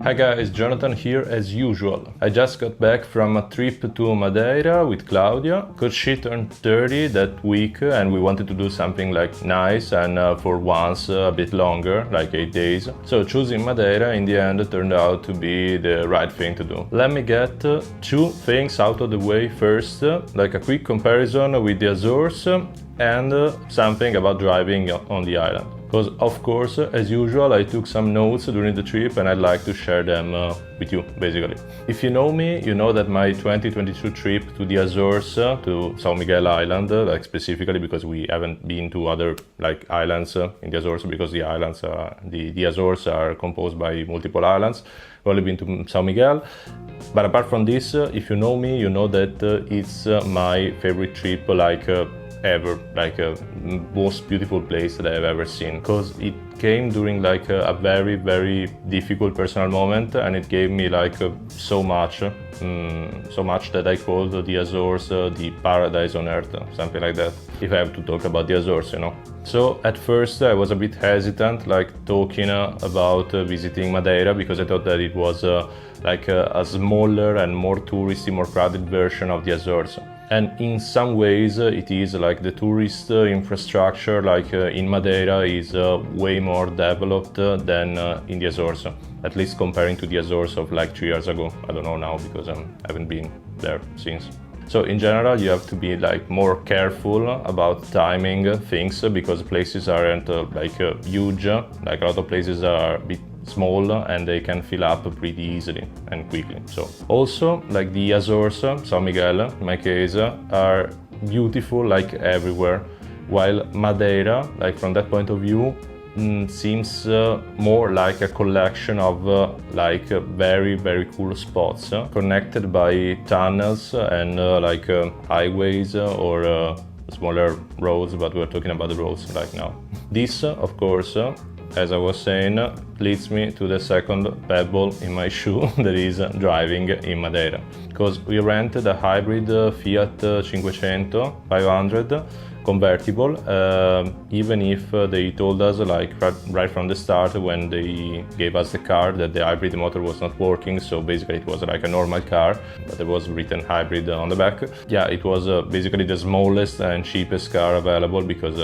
Hi guys, Jonathan here as usual. I just got back from a trip to Madeira with Claudia, cause she turned 30 that week and we wanted to do something like nice and for once a bit longer, like 8 days. So choosing Madeira in the end turned out to be the right thing to do. Let me get two things out of the way first, like a quick comparison with the Azores and something about driving on the island. Because of course, as usual, I took some notes during the trip and I'd like to share them with you, basically. If you know me, you know that my 2022 trip to the Azores, to São Miguel Island, like specifically because we haven't been to other like islands in the Azores, because the islands, the Azores are composed by multiple islands. We've only been to São Miguel. But apart from this, if you know me, you know that it's my favorite trip, like ever, like a most beautiful place that I've ever seen, because it came during like a very difficult personal moment and it gave me like so much that I called the Azores the paradise on earth, something like that, if I have to talk about the Azores, you know. So at first I was a bit hesitant, like talking about visiting Madeira, because I thought that it was like a smaller and more touristy, more crowded version of the Azores. And in some ways it is, like the tourist infrastructure like in Madeira is way more developed than in the Azores, at least comparing to the Azores of like 2 years ago. I don't know now because I haven't been there since. So in general you have to be like more careful about timing things, because places aren't like huge, like a lot of places are a bit small and they can fill up pretty easily and quickly. So also like the Azores, São Miguel in my case, are beautiful like everywhere, while Madeira, like from that point of view, seems more like a collection of like very cool spots connected by tunnels and like highways or smaller roads, but we're talking about the roads right now. This of course, as I was saying, leads me to the second pebble in my shoe, that is driving in Madeira. Because we rented a hybrid Fiat 500 500 convertible, even if they told us like right from the start when they gave us the car that the hybrid motor was not working, so basically it was like a normal car, but there was written hybrid on the back. Yeah, it was basically the smallest and cheapest car available, because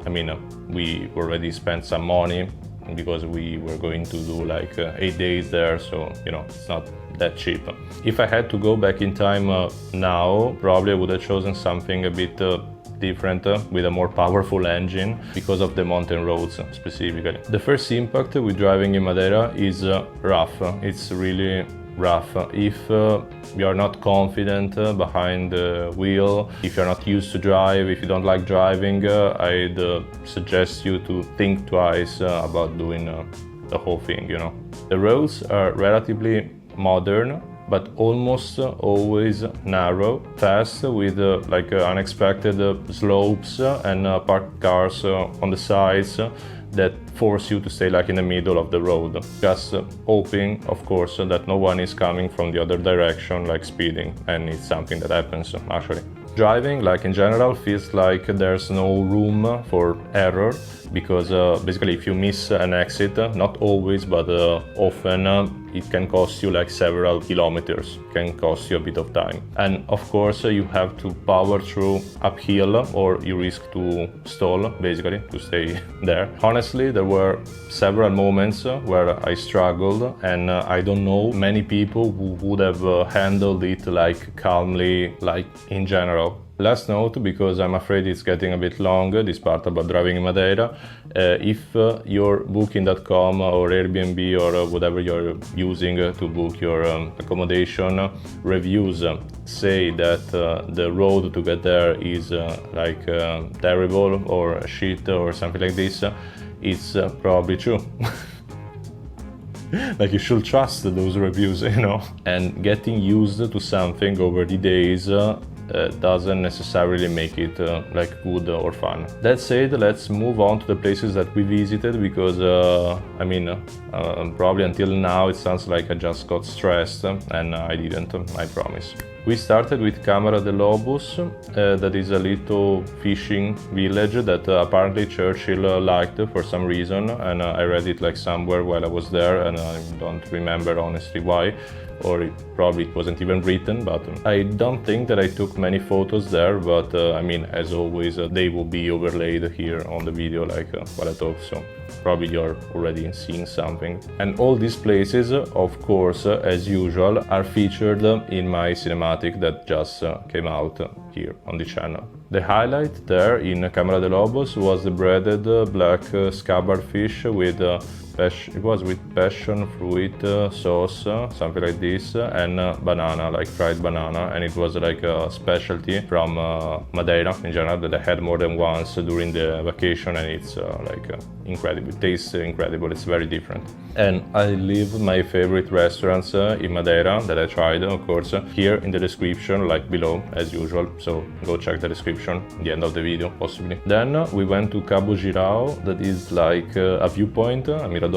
I mean, we already spent some money because we were going to do like 8 days there, so you know, it's not that cheap. If I had to go back in time now, probably I would have chosen something a bit different with a more powerful engine, because of the mountain roads specifically. The first impact with driving in Madeira is rough. It's really rough. If you are not confident behind the wheel, if you're not used to drive, if you don't like driving, I'd suggest you to think twice about doing the whole thing, you know. The roads are relatively modern, but almost always narrow, fast, with like unexpected slopes and parked cars on the sides that force you to stay like in the middle of the road, just hoping, of course, that no one is coming from the other direction, like speeding, and it's something that happens actually. Driving, like in general, feels like there's no room for error, because basically if you miss an exit, not always, but often, it can cost you like several kilometers, can cost you a bit of time. And of course you have to power through uphill or you risk to stall, basically, to stay there. Honestly, there were several moments where I struggled, and I don't know many people who would have handled it like calmly, like in general. Last note, because I'm afraid it's getting a bit long, this part about driving in Madeira. If your booking.com or Airbnb or whatever you're using to book your accommodation reviews say that the road to get there is like terrible or shit or something like this, it's probably true. Like, you should trust those reviews, you know. And getting used to something over the days doesn't necessarily make it like good or fun. That said, let's move on to the places that we visited, because I mean, probably until now it sounds like I just got stressed, and I didn't, I promise. We started with Câmara de Lobos, that is a little fishing village that apparently Churchill liked for some reason, and I read it like somewhere while I was there, and I don't remember honestly why, or probably it wasn't even written, but I don't think that I took many photos there, but I mean, as always, they will be overlaid here on the video like what I talk, so probably you're already seeing something. And all these places, of course, as usual, are featured in my cinematic that just came out here on the channel. The highlight there in Câmara de Lobos was the breaded black scabbard fish with it was with passion fruit sauce, something like this, and banana, like fried banana, and it was like a specialty from Madeira in general that I had more than once during the vacation, and it's like incredible. It tastes incredible. It's very different. And I leave my favorite restaurants in Madeira that I tried, of course, here in the description, like below, as usual. So go check the description at the end of the video, possibly. Then we went to Cabo Girão, that is like a viewpoint, a Miradouro.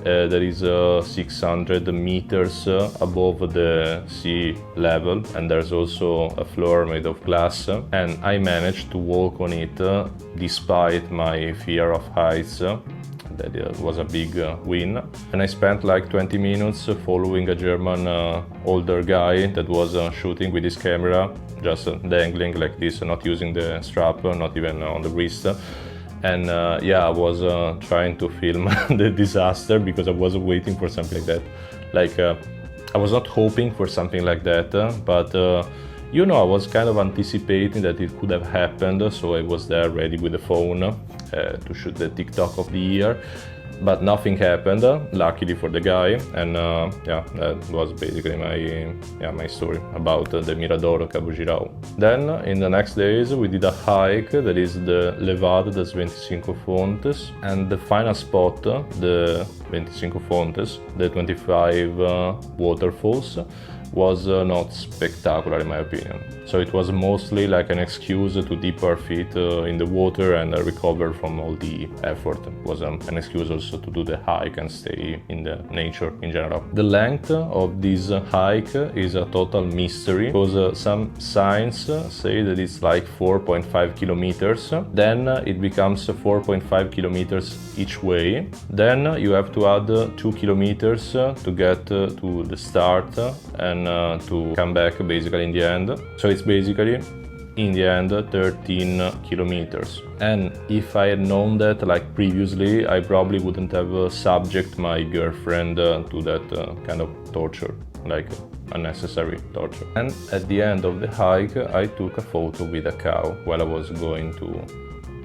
That is 600 meters above the sea level, and there's also a floor made of glass, and I managed to walk on it despite my fear of heights. That was a big win. And I spent like 20 minutes following a German older guy that was shooting with his camera, just dangling like this, not using the strap, not even on the wrist. And yeah, I was trying to film the disaster because I was waiting for something like that. Like, I was not hoping for something like that, but you know, I was kind of anticipating that it could have happened, so I was there ready with the phone to shoot the TikTok of the year. But nothing happened, luckily for the guy, and yeah, that was basically my story about the Miradouro Cabo Girão. Then, in the next days, we did a hike that is the Levada das 25 Fontes, and the final spot, the 25 Fontes, the 25 waterfalls, was not spectacular in my opinion. So it was mostly like an excuse to dip our feet in the water and recover from all the effort. It was an excuse also to do the hike and stay in the nature in general. The length of this hike is a total mystery because some signs say that it's like 4.5 kilometers. Then it becomes 4.5 kilometers each way. Then you have to add 2 kilometers to get to the start and to come back basically in the end. So it's basically in the end 13 kilometers. And if I had known that like previously, I probably wouldn't have subject my girlfriend to that kind of torture, like unnecessary torture. And at the end of the hike, I took a photo with a cow while I was going to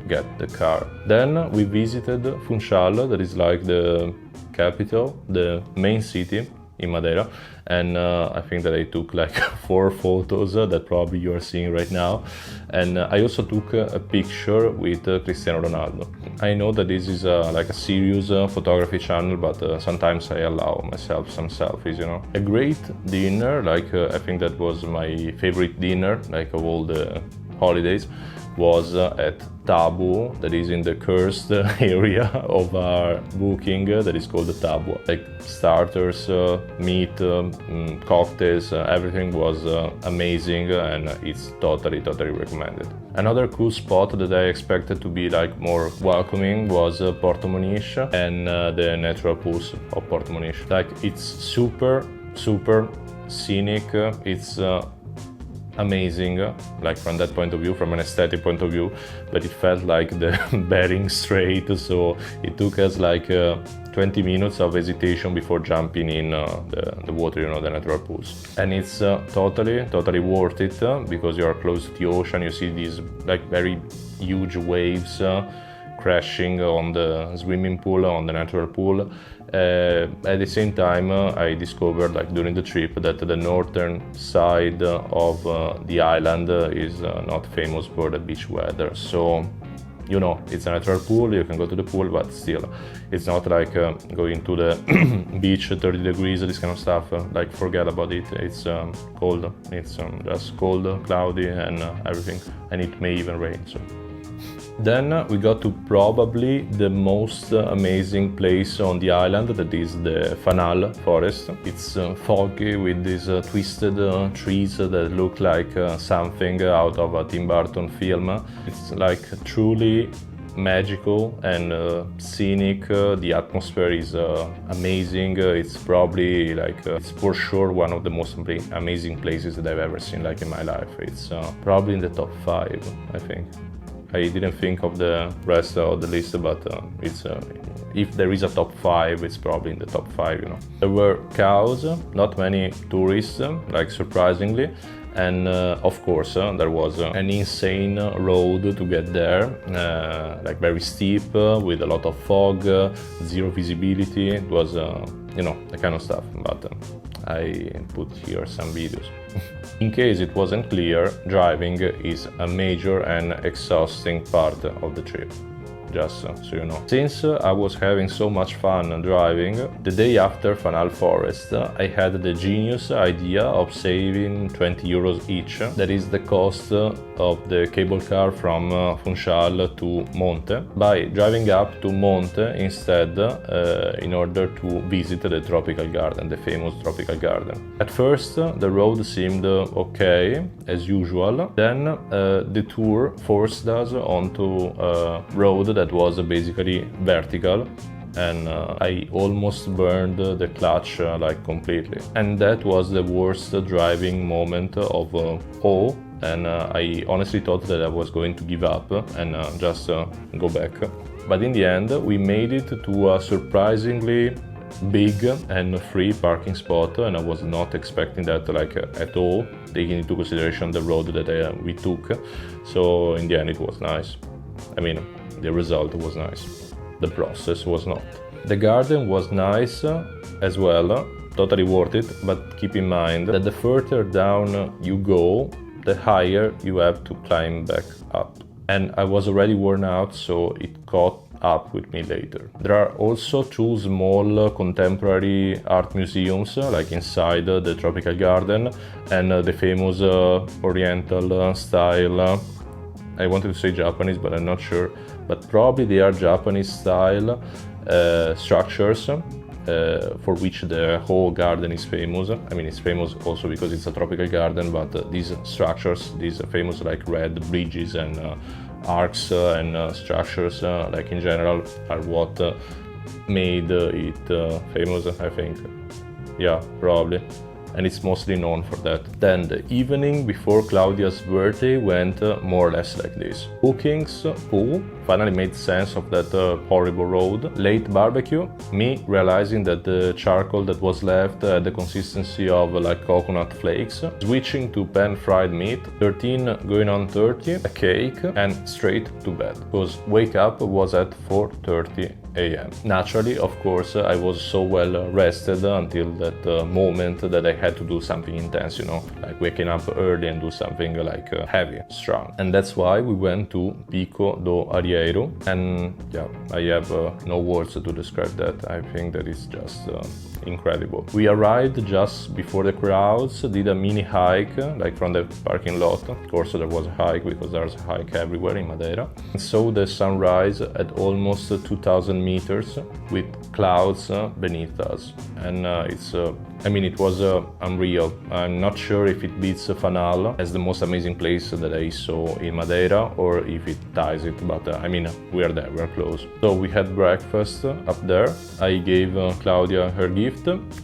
get the car. Then we visited Funchal, that is like the capital, the main city in Madeira, and I think that I took like 4 photos that probably you are seeing right now, and I also took a picture with Cristiano Ronaldo. I know that this is like a serious photography channel, but sometimes I allow myself some selfies, you know. A great dinner, like I think that was my favorite dinner, like of all the holidays, was at Tabūu, that is in the cursed area of our booking, that is called the Tabūu. Like starters, meat, cocktails, everything was amazing, and it's totally recommended. Another cool spot that I expected to be like more welcoming was Porto Moniz and the natural pools of Porto Moniz. Like it's super scenic, it's amazing, like from that point of view, from an aesthetic point of view, but it felt like the Bering Strait, so it took us like 20 minutes of hesitation before jumping in the water, you know, the natural pools. And it's totally worth it because you are close to the ocean. You see these like very huge waves crashing on the swimming pool, on the natural pool. At the same time, I discovered like during the trip that the northern side of the island is not famous for the beach weather. So, you know, it's a natural pool, you can go to the pool, but still, it's not like going to the beach 30 degrees, this kind of stuff. Like, forget about it. It's cold. It's just cold, cloudy, and everything. And it may even rain. So Then we got to probably the most amazing place on the island, that is the Fanal Forest. It's foggy with these twisted trees that look like something out of a Tim Burton film. It's like truly magical and scenic. The atmosphere is amazing. It's probably like it's for sure one of the most amazing places that I've ever seen like in my life. It's probably in the top 5, I think. I didn't think of the rest of the list, but it's if there is a top 5, it's probably in the top 5, you know. There were cows, not many tourists, like surprisingly. And of course, there was an insane road to get there, like very steep, with a lot of fog, zero visibility. It was, you know, the kind of stuff, but I put here some videos. In case it wasn't clear, driving is a major and exhausting part of the trip. Just so you know. Since I was having so much fun driving, the day after Fanal Forest, I had the genius idea of saving 20 euros each. That is the cost of the cable car from Funchal to Monte, by driving up to Monte instead in order to visit the tropical garden, the famous tropical garden. At first, the road seemed okay, as usual. Then the tour forced us onto a road that was basically vertical, and I almost burned the clutch like completely. And that was the worst driving moment of all, and I honestly thought that I was going to give up and just go back. But in the end, we made it to a surprisingly big and free parking spot, and I was not expecting that like at all, taking into consideration the road that we took. So in the end it was nice. I mean, the result was nice. The process was not. The garden was nice as well, totally worth it, but keep in mind that the further down you go, the higher you have to climb back up. And I was already worn out, so it caught up with me later. There are also 2 small contemporary art museums like inside the tropical garden, and the famous oriental style, I wanted to say Japanese, but I'm not sure, but probably they are Japanese style structures for which the whole garden is famous. I mean, it's famous also because it's a tropical garden, but these structures, these famous like red bridges and arcs and structures, like in general, are what made it famous, I think. Yeah, probably. And it's mostly known for that. Then the evening before Claudia's birthday went more or less like this. Bookings, pool, finally made sense of that horrible road. Late barbecue, me realizing that the charcoal that was left had the consistency of like coconut flakes. Switching to pan-fried meat, 13 going on 30, a cake, and straight to bed. Because wake up was at 4:30 a.m. Naturally, of course, I was so well rested until that moment that I had to do something intense, you know, like waking up early and do something like heavy, strong. And that's why we went to Pico do Arieiro, and yeah, I have no words to describe that. I think that is just incredible. We arrived just before the crowds, did a mini hike, like from the parking lot. Of course, there was a hike because there's a hike everywhere in Madeira. And saw the sunrise at almost 2,000 meters with clouds beneath us. And I mean, it was unreal. I'm not sure if it beats Fanal as the most amazing place that I saw in Madeira, or if it ties it, but I mean, we are there, we are close. So we had breakfast up there. I gave Claudia her gift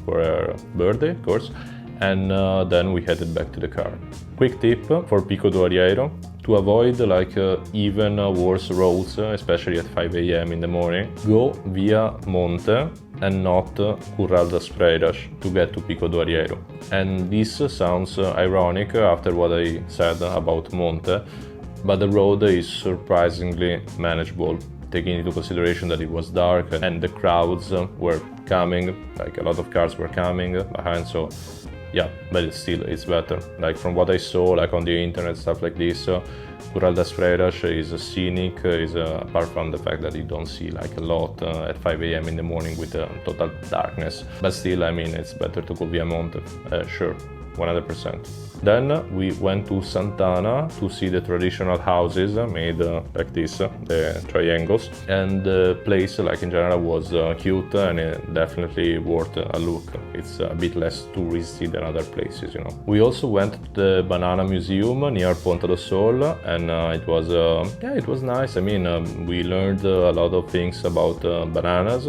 for her birthday, of course, and then we headed back to the car. Quick tip for Pico do Arieiro: to avoid like even worse roads, especially at 5 a.m. in the morning, go via Monte and not Curral das Freiras to get to Pico do Arieiro. And this sounds ironic after what I said about Monte, but the road is surprisingly manageable, taking into consideration that it was dark and the crowds were coming, like a lot of cars were coming behind, so yeah, but it's better. Like from what I saw, like on the internet, stuff like this, Curral das Freiras is scenic, apart from the fact that you don't see like a lot at 5 a.m. in the morning with total darkness. But still, I mean, it's better to go via Monte, sure. 100%. Then we went to Santana to see the traditional houses made like this, the triangles, and the place, like in general, was cute and definitely worth a look. It's a bit less touristy than other places, you know. We also went to the Banana Museum near Ponta do Sol, and it was nice. I mean, we learned a lot of things about bananas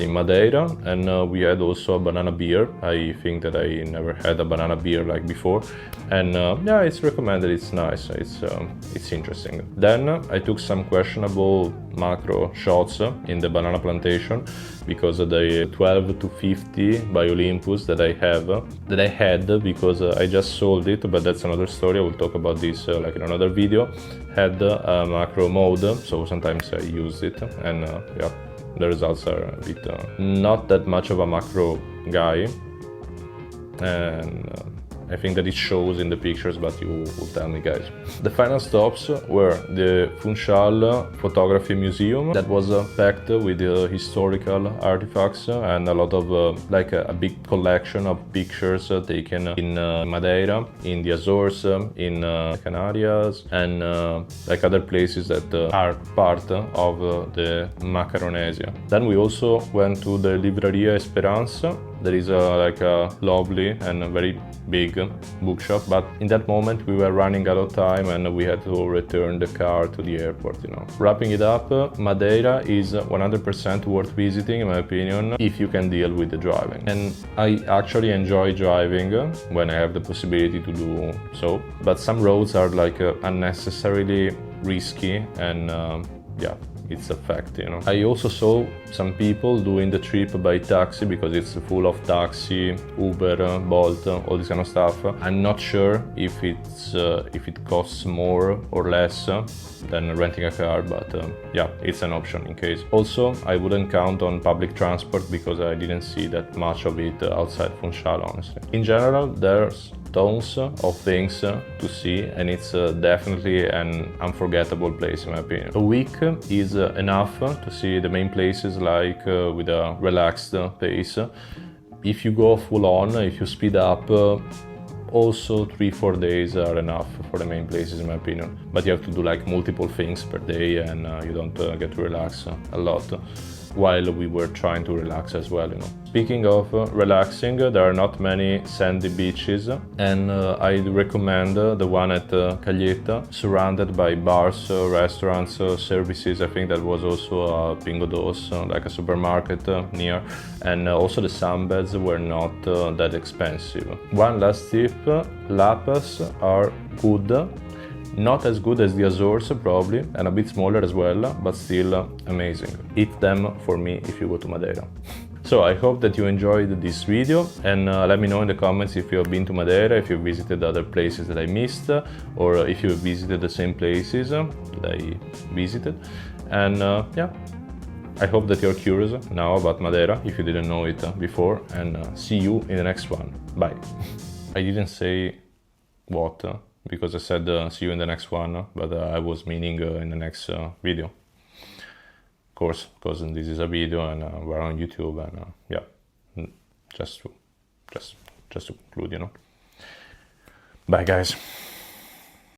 in Madeira, and we had also a banana beer. I think that I never had a banana beer like before, and yeah, it's recommended. It's nice. It's interesting. Then I took some questionable macro shots in the banana plantation because of the 12 to 50 by Olympus that I had because I just sold it, but that's another story. I will talk about this like in another video. Had a macro mode, so sometimes I use it, and yeah, the results are a bit not that much of a macro guy, and I think that it shows in the pictures, but you will tell me, guys. The final stops were the Funchal Photography Museum that was packed with historical artifacts and a lot of like a big collection of pictures taken in Madeira, in the Azores, in Canarias, and like other places that are part of the Macaronesia. Then we also went to the Libreria Esperança. There is like a lovely and a very big bookshop, but in that moment we were running out of time and we had to return the car to the airport, you know. Wrapping it up, Madeira is 100% worth visiting in my opinion if you can deal with the driving. And I actually enjoy driving when I have the possibility to do so, but some roads are like unnecessarily risky, and yeah, it's a fact, you know. I also saw some people doing the trip by taxi because it's full of taxi, Uber, Bolt, all this kind of stuff. I'm not sure if it costs more or less than renting a car, but yeah, it's an option in case. Also, I wouldn't count on public transport because I didn't see that much of it outside Funchal, honestly. In general, there's tons of things to see, and it's definitely an unforgettable place in my opinion. A week is enough to see the main places like with a relaxed pace. If you go full on, if you speed up, also 3-4 days are enough for the main places in my opinion, but you have to do like multiple things per day, and you don't get to relax a lot, while we were trying to relax as well, you know. Speaking of relaxing, there are not many sandy beaches, and I'd recommend the one at Calheta, surrounded by bars, restaurants, services. I think that was also a Pingo Doce, like a supermarket near, and also the sunbeds were not that expensive. One last tip, lapas are good. Not as good as the Azores probably, and a bit smaller as well, but still amazing. Eat them for me if you go to Madeira. So I hope that you enjoyed this video, and let me know in the comments if you have been to Madeira, if you visited other places that I missed, or if you visited the same places that I visited. And yeah, I hope that you're curious now about Madeira if you didn't know it before, and see you in the next one. Bye. I didn't say what, because I said see you in the next one, but I was meaning in the next video. Of course, because this is a video and we're on YouTube, and yeah, just to conclude, you know. Bye guys.